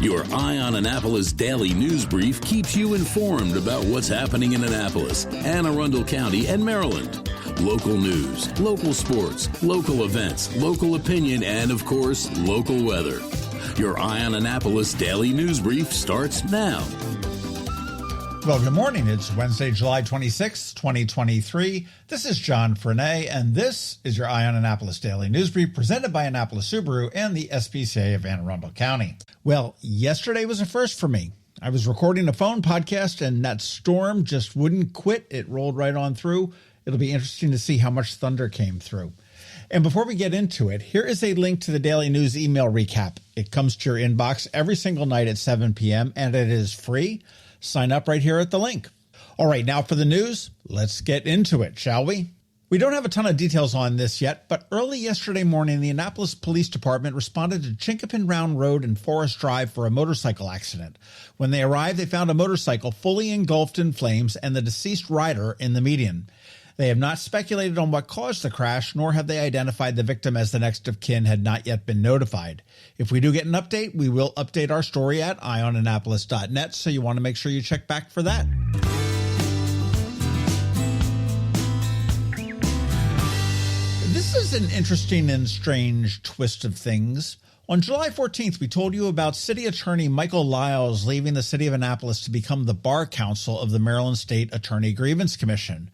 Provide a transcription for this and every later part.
Your Eye on Annapolis daily news brief keeps you informed about what's happening in Annapolis, Anne Arundel County, and Maryland. Local news, local sports, local events, local opinion, and, of course, local weather. Your Eye on Annapolis daily news brief starts now. Well, good morning. It's Wednesday, July 26, 2023. This is John Frenaye, and this is your Eye on Annapolis Daily News Brief presented by Annapolis Subaru and the SPCA of Anne Arundel County. Well, yesterday was a first for me. I was recording a phone podcast, and that storm just wouldn't quit. It rolled right on through. It'll be interesting to see how much thunder came through. And before we get into it, here is a link to the Daily News email recap. It comes to your inbox every single night at 7 p.m., and it is free. Sign up right here at the link. All right, now for the news. Let's get into it, shall we? We don't have a ton of details on this yet, but early yesterday morning, the Annapolis Police Department responded to Chinkapin Round Road and Forest Drive for a motorcycle accident. When they arrived, they found a motorcycle fully engulfed in flames and the deceased rider in the median. They have not speculated on what caused the crash, nor have they identified the victim, as the next of kin had not yet been notified. If we do get an update, we will update our story at eyeonannapolis.net, so you want to make sure you check back for that. This is an interesting and strange twist of things. On July 14th, we told you about City Attorney Michael Lyles leaving the city of Annapolis to become the bar counsel of the Maryland State Attorney Grievance Commission.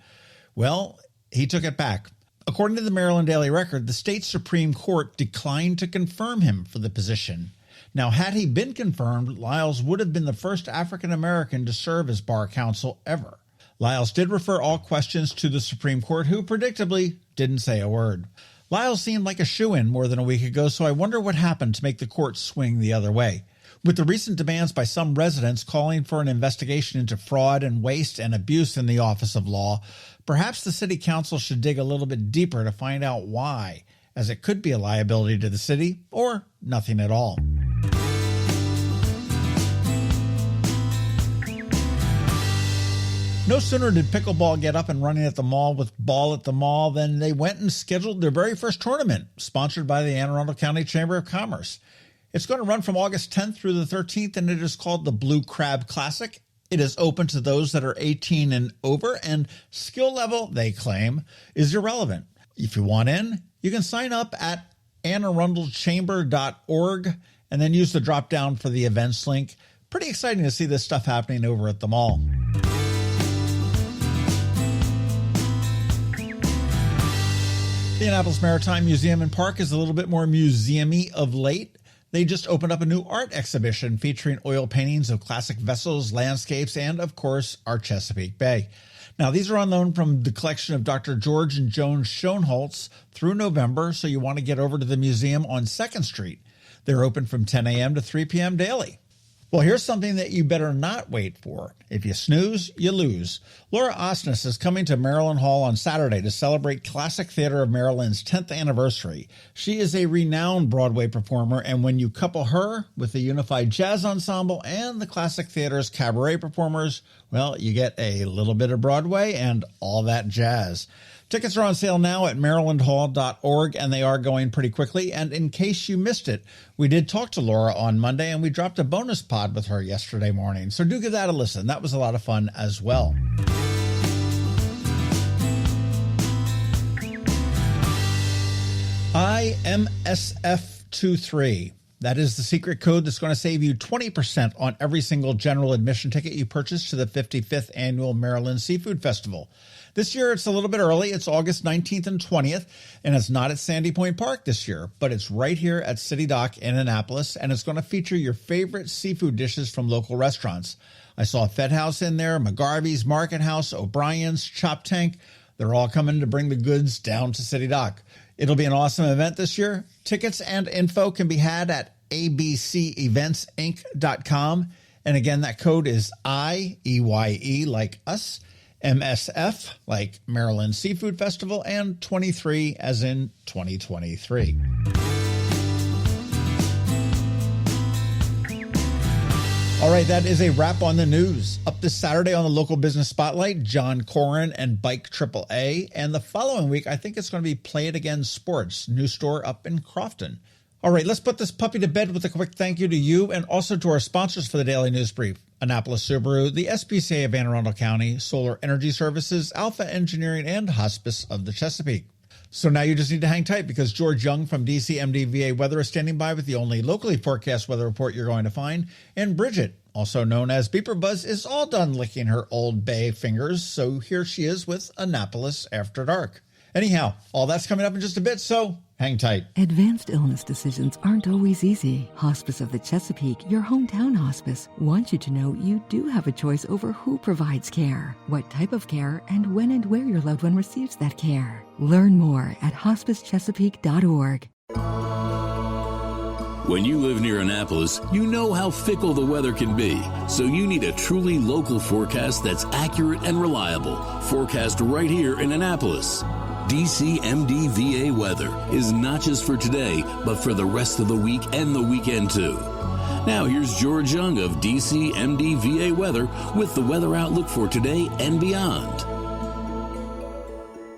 Well, he took it back. According to the Maryland Daily Record, the state Supreme Court declined to confirm him for the position. Now, had he been confirmed, Lyles would have been the first African-American to serve as bar counsel ever. Lyles did refer all questions to the Supreme Court, who predictably didn't say a word. Lyles seemed like a shoo-in more than a week ago, so I wonder what happened to make the court swing the other way. With the recent demands by some residents calling for an investigation into fraud and waste and abuse in the Office of Law, perhaps the City Council should dig a little bit deeper to find out why, as it could be a liability to the city or nothing at all. No sooner did pickleball get up and running at the mall with Ball at the Mall than they went and scheduled their very first tournament, sponsored by the Anne Arundel County Chamber of Commerce. It's going to run from August 10th through the 13th, and it is called the Blue Crab Classic. It is open to those that are 18 and over, and skill level, they claim, is irrelevant. If you want in, you can sign up at annearundelchamber.org and then use the drop-down for the events link. Pretty exciting to see this stuff happening over at the mall. The Annapolis Maritime Museum and Park is a little bit more museum-y of late. They just opened up a new art exhibition featuring oil paintings of classic vessels, landscapes, and, of course, our Chesapeake Bay. Now, these are on loan from the collection of Dr. George and Joan Schoenholtz through November, so you want to get over to the museum on 2nd Street. They're open from 10 a.m. to 3 p.m. daily. Well, here's something that you better not wait for. If you snooze, you lose. Laura Osnes is coming to Maryland Hall on Saturday to celebrate Classic Theater of Maryland's 10th anniversary. She is a renowned Broadway performer, and when you couple her with the Unified Jazz Ensemble and the Classic Theater's cabaret performers, well, you get a little bit of Broadway and all that jazz. Tickets are on sale now at marylandhall.org, and they are going pretty quickly. And in case you missed it, we did talk to Laura on Monday, and we dropped a bonus pod with her yesterday morning. So do give that a listen. That was a lot of fun as well. IMSF23. That is the secret code that's going to save you 20% on every single general admission ticket you purchase to the 55th Annual Maryland Seafood Festival. This year, it's a little bit early. It's August 19th and 20th, and it's not at Sandy Point Park this year, but it's right here at City Dock in Annapolis, and it's going to feature your favorite seafood dishes from local restaurants. I saw Fed House in there, McGarvey's, Market House, O'Brien's, Chop Tank. They're all coming to bring the goods down to City Dock. It'll be an awesome event this year. Tickets and info can be had at abceventsinc.com. And again, that code is IEYE, like us, MSF, like Maryland Seafood Festival, and 23 as in 2023. All right, that is a wrap on the news. Up this Saturday on the Local Business Spotlight, John Corrin and Bike AAA. And the following week, I think it's going to be Play It Again Sports, new store up in Crofton. All right, let's put this puppy to bed with a quick thank you to you and also to our sponsors for the Daily News Brief: Annapolis Subaru, the SPCA of Anne Arundel County, Solar Energy Services, Alpha Engineering, and Hospice of the Chesapeake. So now you just need to hang tight because George Young from DCMDVA Weather is standing by with the only locally forecast weather report you're going to find. And Bridget, also known as BeeprBuzz, is all done licking her old bay fingers. So here she is with Annapolis After Dark. Anyhow, all that's coming up in just a bit, so hang tight. Advanced illness decisions aren't always easy. Hospice of the Chesapeake, your hometown hospice, wants you to know you do have a choice over who provides care, what type of care, and when and where your loved one receives that care. Learn more at hospicechesapeake.org. When you live near Annapolis, you know how fickle the weather can be. So you need a truly local forecast that's accurate and reliable. Forecast right here in Annapolis. DCMDVA weather is not just for today, but for the rest of the week and the weekend too. Now here's George Young of DCMDVA weather with the weather outlook for today and beyond.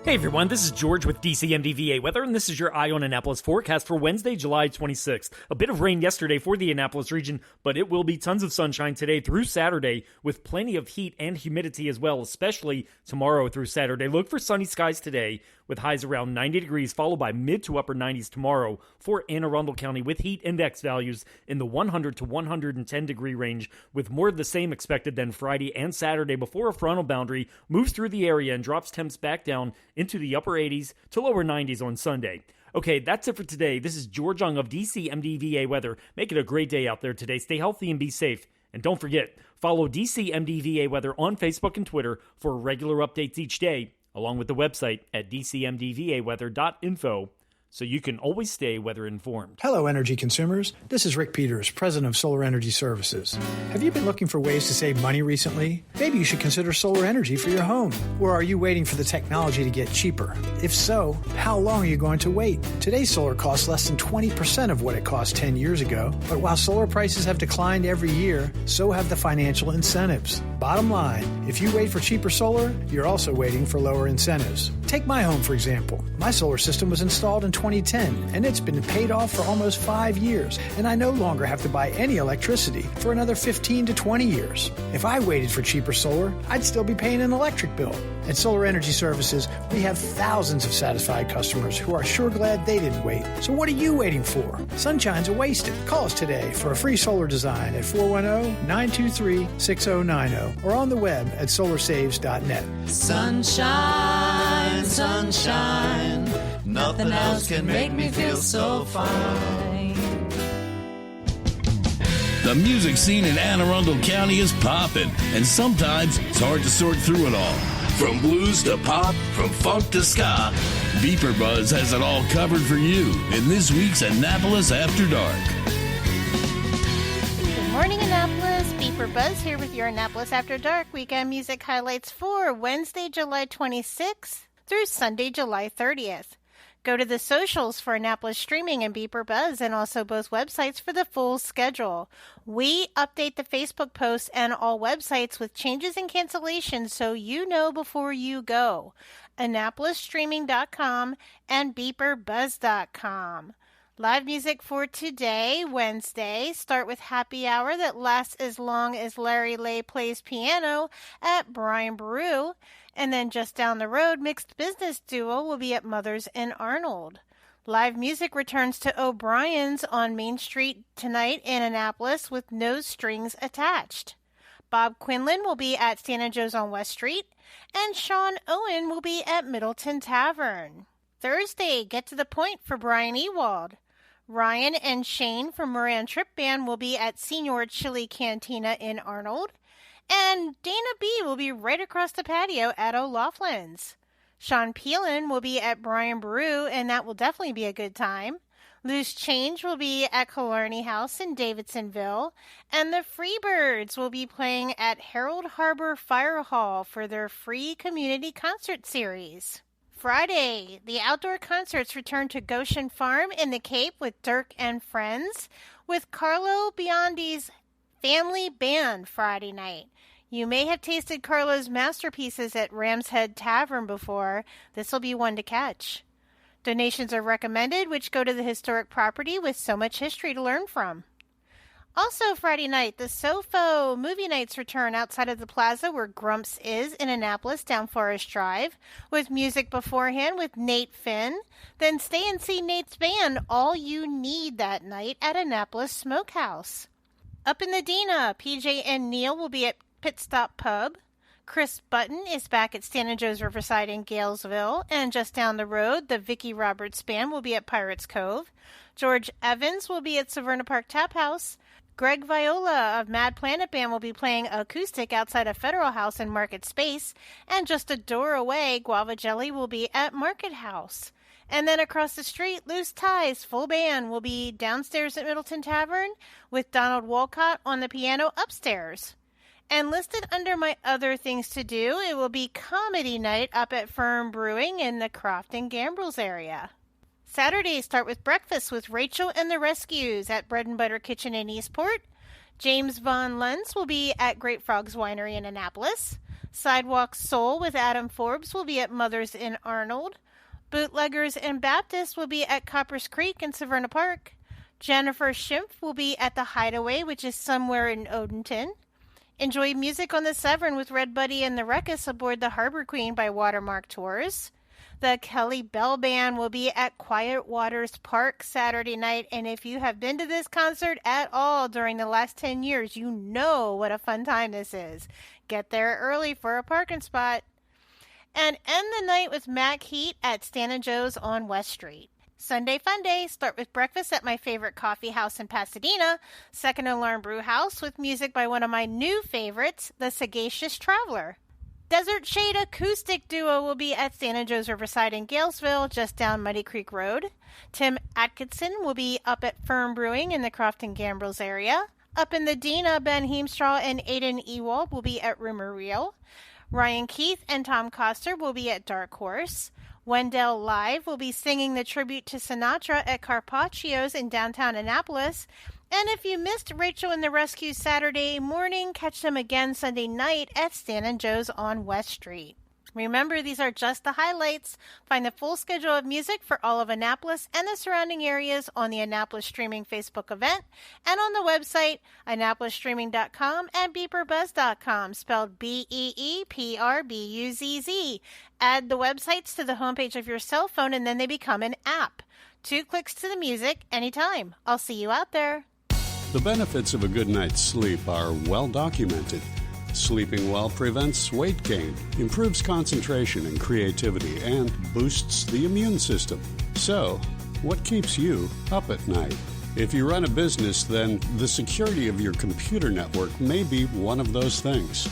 Hey everyone, this is George with DCMDVA Weather, and this is your Eye on Annapolis forecast for Wednesday, July 26th. A bit of rain yesterday for the Annapolis region, but it will be tons of sunshine today through Saturday, with plenty of heat and humidity as well, especially tomorrow through Saturday. Look for sunny skies today, with highs around 90 degrees, followed by mid to upper 90s tomorrow for Anne Arundel County, with heat index values in the 100 to 110 degree range, with more of the same expected than Friday and Saturday before a frontal boundary moves through the area and drops temps back down into the upper 80s to lower 90s on Sunday. Okay, that's it for today. This is George Young of DCMDVA Weather. Make it a great day out there today. Stay healthy and be safe. And don't forget, follow DCMDVA Weather on Facebook and Twitter for regular updates each day, along with the website at dcmdvaweather.info, so you can always stay weather informed. Hello, energy consumers. This is Rick Peters, president of Solar Energy Services. Have you been looking for ways to save money recently? Maybe you should consider solar energy for your home. Or are you waiting for the technology to get cheaper? If so, how long are you going to wait? Today's solar costs less than 20% of what it cost 10 years ago. But while solar prices have declined every year, so have the financial incentives. Bottom line, if you wait for cheaper solar, you're also waiting for lower incentives. Take my home, for example. My solar system was installed in 2010, and it's been paid off for almost 5 years, and I no longer have to buy any electricity for another 15 to 20 years. If I waited for cheaper solar, I'd still be paying an electric bill. At Solar Energy Services, we have thousands of satisfied customers who are sure glad they didn't wait. So what are you waiting for? Sunshine's a wasted. Call us today for a free solar design at 410-923-6090 or on the web at solarsaves.net. Sunshine, sunshine, nothing else can make me feel so fine. The music scene in Anne Arundel County is popping, and sometimes it's hard to sort through it all. From blues to pop, from funk to ska, BeeprBuzz has it all covered for you in this week's Annapolis After Dark. Good morning, Annapolis. BeeprBuzz here with your Annapolis After Dark weekend music highlights for Wednesday, July 26th through Sunday, July 30th. Go to the socials for Annapolis Streaming and BeeprBuzz, and also both websites for the full schedule. We update the Facebook posts and all websites with changes and cancellations so you know before you go. AnnapolisStreaming.com and BeeprBuzz.com. Live music for today, Wednesday. Start with Happy Hour that lasts as long as Larry Lay plays piano at Brian Baru. And then just down the road, Mixed Business Duo will be at Mother's in Arnold. Live music returns to O'Brien's on Main Street tonight in Annapolis with No Strings Attached. Bob Quinlan will be at Santa Joe's on West Street, and Sean Owen will be at Middleton Tavern. Thursday, Get to the Point for Brian Ewald. Ryan and Shane from Moran Trip Band will be at Senior Chili Cantina in Arnold. And Dana B. will be right across the patio at O'Loughlin's. Sean Peelan will be at Brian Baru, and that will definitely be a good time. Loose Change will be at Killarney House in Davidsonville. And the Freebirds will be playing at Harold Harbor Fire Hall for their free community concert series. Friday, the outdoor concerts return to Goshen Farm in the Cape with Dirk and Friends, with Carlo Biondi's Family Band Friday night. You may have tasted Carlo's masterpieces at Ram's Head Tavern before. This will be one to catch. Donations are recommended, which go to the historic property with so much history to learn from. Also Friday night, the SoFo movie nights return outside of the plaza where Grumps is in Annapolis down Forest Drive, with music beforehand with Nate Finn. Then stay and see Nate's band, All You Need, that night at Annapolis Smokehouse. Up in the Dina, PJ and Neil will be at Pit Stop Pub. Chris Button is back at Stan and Joe's Riverside in Galesville, and just down the road, the Vicky Roberts Band will be at Pirates Cove. George Evans will be at Severna Park Tap House. Greg Viola of Mad Planet Band will be playing acoustic outside of Federal House in Market Space, and just a door away, Guava Jelly will be at Market House. And then across the street, Loose Ties full band will be downstairs at Middleton Tavern with Donald Walcott on the piano upstairs. And listed under my other things to do, it will be comedy night up at Firm Brewing in the Crofton Gambrels area. Saturdays start with breakfast with Rachel and the Rescues at Bread and Butter Kitchen in Eastport. James Von Lentz will be at Great Frogs Winery in Annapolis. Sidewalk Soul with Adam Forbes will be at Mother's in Arnold. Bootleggers and Baptists will be at Coppers Creek in Severna Park. Jennifer Schimpf will be at the Hideaway, which is somewhere in Odenton. Enjoy music on the Severn with Red Buddy and the Ruckus aboard the Harbor Queen by Watermark Tours. The Kelly Bell Band will be at Quiet Waters Park Saturday night, and if you have been to this concert at all during the last 10 years, you know what a fun time this is. Get there early for a parking spot. And end the night with Mac Heat at Stan & Joe's on West Street. Sunday Fun Day, start with breakfast at my favorite coffee house in Pasadena, Second Alarm Brew House, with music by one of my new favorites, The Sagacious Traveler. Desert Shade Acoustic Duo will be at Stan & Joe's Riverside in Galesville, just down Muddy Creek Road. Tim Atkinson will be up at Firm Brewing in the Crofton Gambrels area. Up in the Dina, Ben Heemstraw and Aiden Ewald will be at Rumor Reel. Ryan Keith and Tom Coster will be at Dark Horse. Wendell Live will be singing the tribute to Sinatra at Carpaccio's in downtown Annapolis. And if you missed Rachel and the Rescue Saturday morning, catch them again Sunday night at Stan & Joe's on West Street. Remember, these are just the highlights. Find the full schedule of music for all of Annapolis and the surrounding areas on the Annapolis Streaming Facebook event and on the website AnnapolisStreaming.com and BeeprBuzz.com, spelled BeeprBuzz. Add the websites to the homepage of your cell phone and then they become an app. 2 clicks to the music anytime. I'll see you out there. The benefits of a good night's sleep are well documented. Sleeping well prevents weight gain, improves concentration and creativity, and boosts the immune system. So, what keeps you up at night? If you run a business, then the security of your computer network may be one of those things.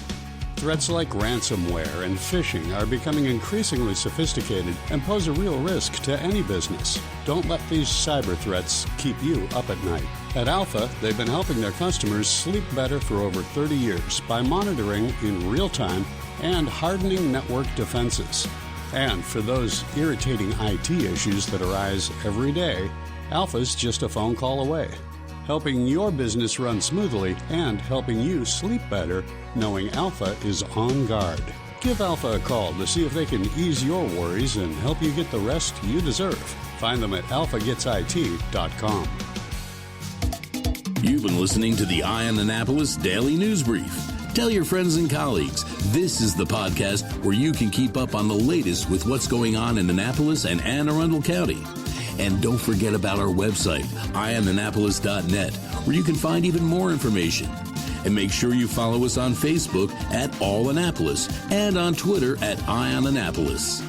Threats like ransomware and phishing are becoming increasingly sophisticated and pose a real risk to any business. Don't let these cyber threats keep you up at night. At Alpha, they've been helping their customers sleep better for over 30 years by monitoring in real time and hardening network defenses. And for those irritating IT issues that arise every day, Alpha's just a phone call away, helping your business run smoothly and helping you sleep better, knowing Alpha is on guard. Give Alpha a call to see if they can ease your worries and help you get the rest you deserve. Find them at alphagetsit.com. You've been listening to the Eye on Annapolis Daily News Brief. Tell your friends and colleagues, this is the podcast where you can keep up on the latest with what's going on in Annapolis and Anne Arundel County. And don't forget about our website, eyeonannapolis.net, where you can find even more information. And make sure you follow us on Facebook at All Annapolis and on Twitter at Eye on Annapolis.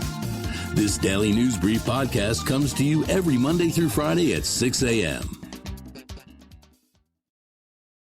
This Daily News Brief podcast comes to you every Monday through Friday at 6 a.m.